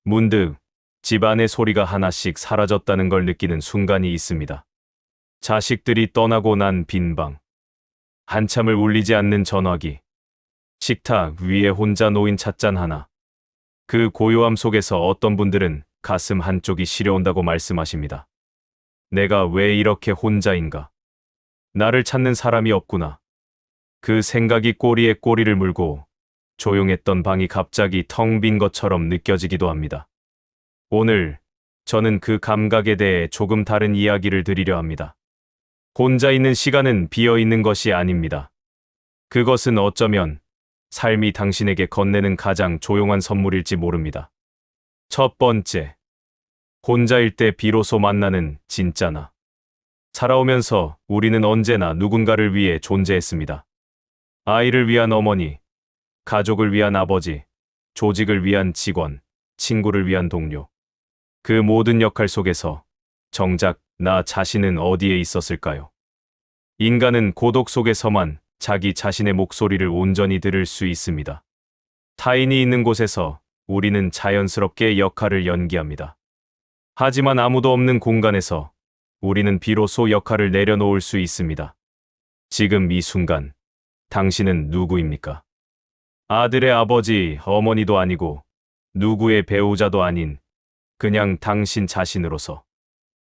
문득 집안의 소리가 하나씩 사라졌다는 걸 느끼는 순간이 있습니다. 자식들이 떠나고 난 빈방, 한참을 울리지 않는 전화기, 식탁 위에 혼자 놓인 찻잔 하나. 그 고요함 속에서 어떤 분들은 가슴 한쪽이 시려온다고 말씀하십니다. 내가 왜 이렇게 혼자인가? 나를 찾는 사람이 없구나. 그 생각이 꼬리에 꼬리를 물고 조용했던 방이 갑자기 텅 빈 것처럼 느껴지기도 합니다. 오늘 저는 그 감각에 대해 조금 다른 이야기를 드리려 합니다. 혼자 있는 시간은 비어 있는 것이 아닙니다. 그것은 어쩌면 삶이 당신에게 건네는 가장 조용한 선물일지 모릅니다. 첫 번째, 혼자일 때 비로소 만나는 진짜 나. 살아오면서 우리는 언제나 누군가를 위해 존재했습니다. 아이를 위한 어머니, 가족을 위한 아버지, 조직을 위한 직원, 친구를 위한 동료. 그 모든 역할 속에서 정작 나 자신은 어디에 있었을까요? 인간은 고독 속에서만 자기 자신의 목소리를 온전히 들을 수 있습니다. 타인이 있는 곳에서 우리는 자연스럽게 역할을 연기합니다. 하지만 아무도 없는 공간에서 우리는 비로소 역할을 내려놓을 수 있습니다. 지금 이 순간, 당신은 누구입니까? 아들의 아버지, 어머니도 아니고 누구의 배우자도 아닌 그냥 당신 자신으로서.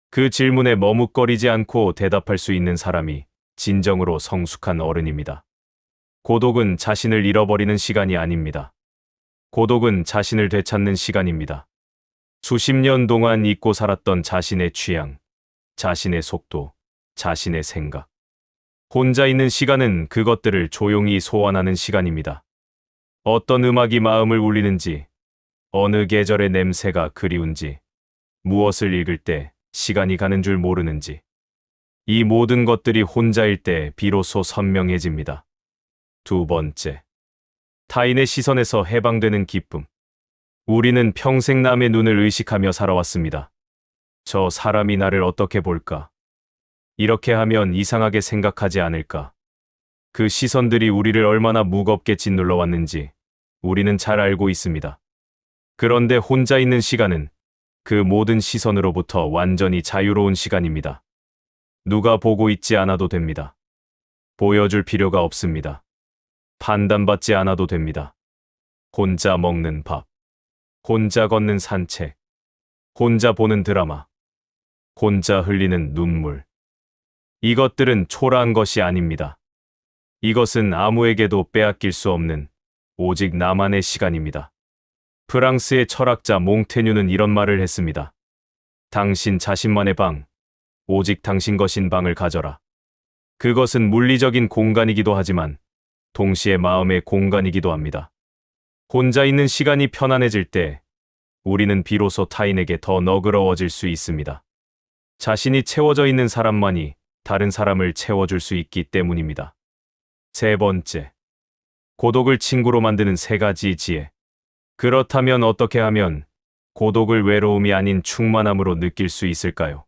그 질문에 머뭇거리지 않고 대답할 수 있는 사람이 진정으로 성숙한 어른입니다. 고독은 자신을 잃어버리는 시간이 아닙니다. 고독은 자신을 되찾는 시간입니다. 수십 년 동안 잊고 살았던 자신의 취향, 자신의 속도, 자신의 생각. 혼자 있는 시간은 그것들을 조용히 소환하는 시간입니다. 어떤 음악이 마음을 울리는지, 어느 계절의 냄새가 그리운지, 무엇을 읽을 때 시간이 가는 줄 모르는지. 이 모든 것들이 혼자일 때 비로소 선명해집니다. 두 번째, 타인의 시선에서 해방되는 기쁨. 우리는 평생 남의 눈을 의식하며 살아왔습니다. 저 사람이 나를 어떻게 볼까? 이렇게 하면 이상하게 생각하지 않을까? 그 시선들이 우리를 얼마나 무겁게 짓눌러 왔는지 우리는 잘 알고 있습니다. 그런데 혼자 있는 시간은 그 모든 시선으로부터 완전히 자유로운 시간입니다. 누가 보고 있지 않아도 됩니다. 보여줄 필요가 없습니다. 판단받지 않아도 됩니다. 혼자 먹는 밥, 혼자 걷는 산책, 혼자 보는 드라마, 혼자 흘리는 눈물. 이것들은 초라한 것이 아닙니다. 이것은 아무에게도 빼앗길 수 없는 오직 나만의 시간입니다. 프랑스의 철학자 몽테뉴는 이런 말을 했습니다. 당신 자신만의 방, 오직 당신 것인 방을 가져라. 그것은 물리적인 공간이기도 하지만 동시에 마음의 공간이기도 합니다. 혼자 있는 시간이 편안해질 때 우리는 비로소 타인에게 더 너그러워질 수 있습니다. 자신이 채워져 있는 사람만이 다른 사람을 채워줄 수 있기 때문입니다. 세 번째, 고독을 친구로 만드는 세 가지 지혜. 그렇다면 어떻게 하면 고독을 외로움이 아닌 충만함으로 느낄 수 있을까요?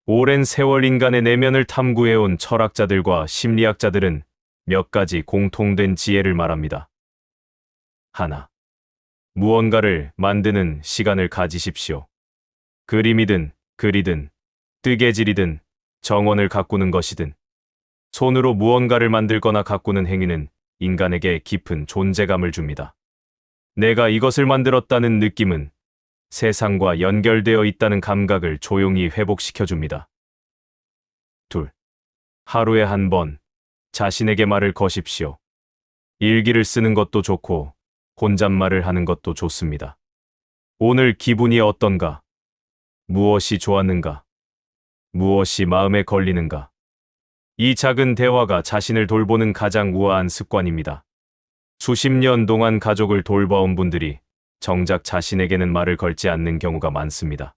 오랜 세월 인간의 내면을 탐구해온 철학자들과 심리학자들은 몇 가지 공통된 지혜를 말합니다. 하나, 무언가를 만드는 시간을 가지십시오. 그림이든 글이든 뜨개질이든 정원을 가꾸는 것이든 손으로 무언가를 만들거나 가꾸는 행위는 인간에게 깊은 존재감을 줍니다. 내가 이것을 만들었다는 느낌은 세상과 연결되어 있다는 감각을 조용히 회복시켜줍니다. 둘, 하루에 한 번 자신에게 말을 거십시오. 일기를 쓰는 것도 좋고 혼잣말을 하는 것도 좋습니다. 오늘 기분이 어떤가? 무엇이 좋았는가? 무엇이 마음에 걸리는가? 이 작은 대화가 자신을 돌보는 가장 우아한 습관입니다. 수십 년 동안 가족을 돌봐온 분들이 정작 자신에게는 말을 걸지 않는 경우가 많습니다.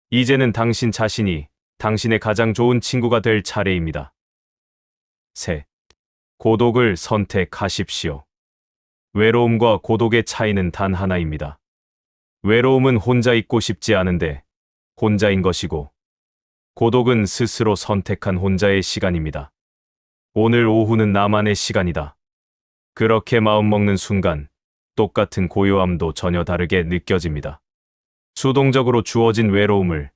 이제는 당신 자신이 당신의 가장 좋은 친구가 될 차례입니다. 셋, 고독을 선택하십시오. 외로움과 고독의 차이는 단 하나입니다. 외로움은 혼자 있고 싶지 않은데 혼자인 것이고, 고독은 스스로 선택한 혼자의 시간입니다. 오늘 오후는 나만의 시간이다. 그렇게 마음먹는 순간 똑같은 고요함도 전혀 다르게 느껴집니다. 수동적으로 주어진 외로움을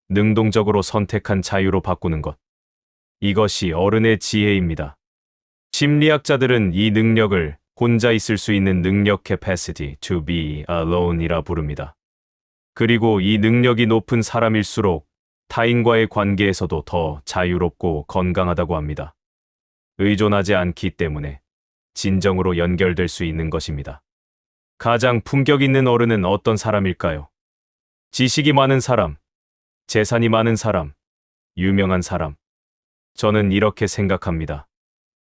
능동적으로 선택한 자유로 바꾸는 것. 이것이 어른의 지혜입니다. 심리학자들은 이 능력을 혼자 있을 수 있는 능력 capacity to be alone이라 부릅니다. 그리고 이 능력이 높은 사람일수록 타인과의 관계에서도 더 자유롭고 건강하다고 합니다. 의존하지 않기 때문에 진정으로 연결될 수 있는 것입니다. 가장 품격 있는 어른은 어떤 사람일까요? 지식이 많은 사람, 재산이 많은 사람, 유명한 사람. 저는 이렇게 생각합니다.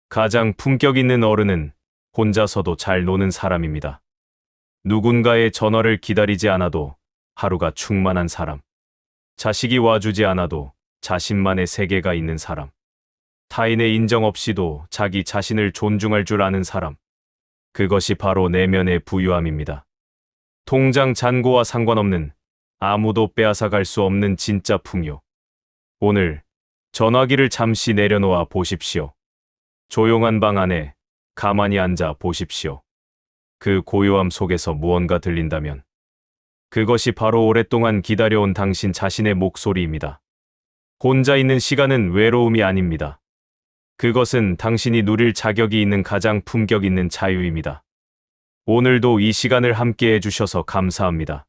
가장 품격 있는 어른은 혼자서도 잘 노는 사람입니다. 누군가의 전화를 기다리지 않아도 하루가 충만한 사람. 자식이 와주지 않아도 자신만의 세계가 있는 사람. 타인의 인정 없이도 자기 자신을 존중할 줄 아는 사람. 그것이 바로 내면의 부유함입니다. 통장 잔고와 상관없는, 아무도 빼앗아갈 수 없는 진짜 풍요. 오늘 전화기를 잠시 내려놓아 보십시오. 조용한 방 안에 가만히 앉아 보십시오. 그 고요함 속에서 무언가 들린다면 그것이 바로 오랫동안 기다려온 당신 자신의 목소리입니다. 혼자 있는 시간은 외로움이 아닙니다. 그것은 당신이 누릴 자격이 있는 가장 품격 있는 자유입니다. 오늘도 이 시간을 함께 해주셔서 감사합니다.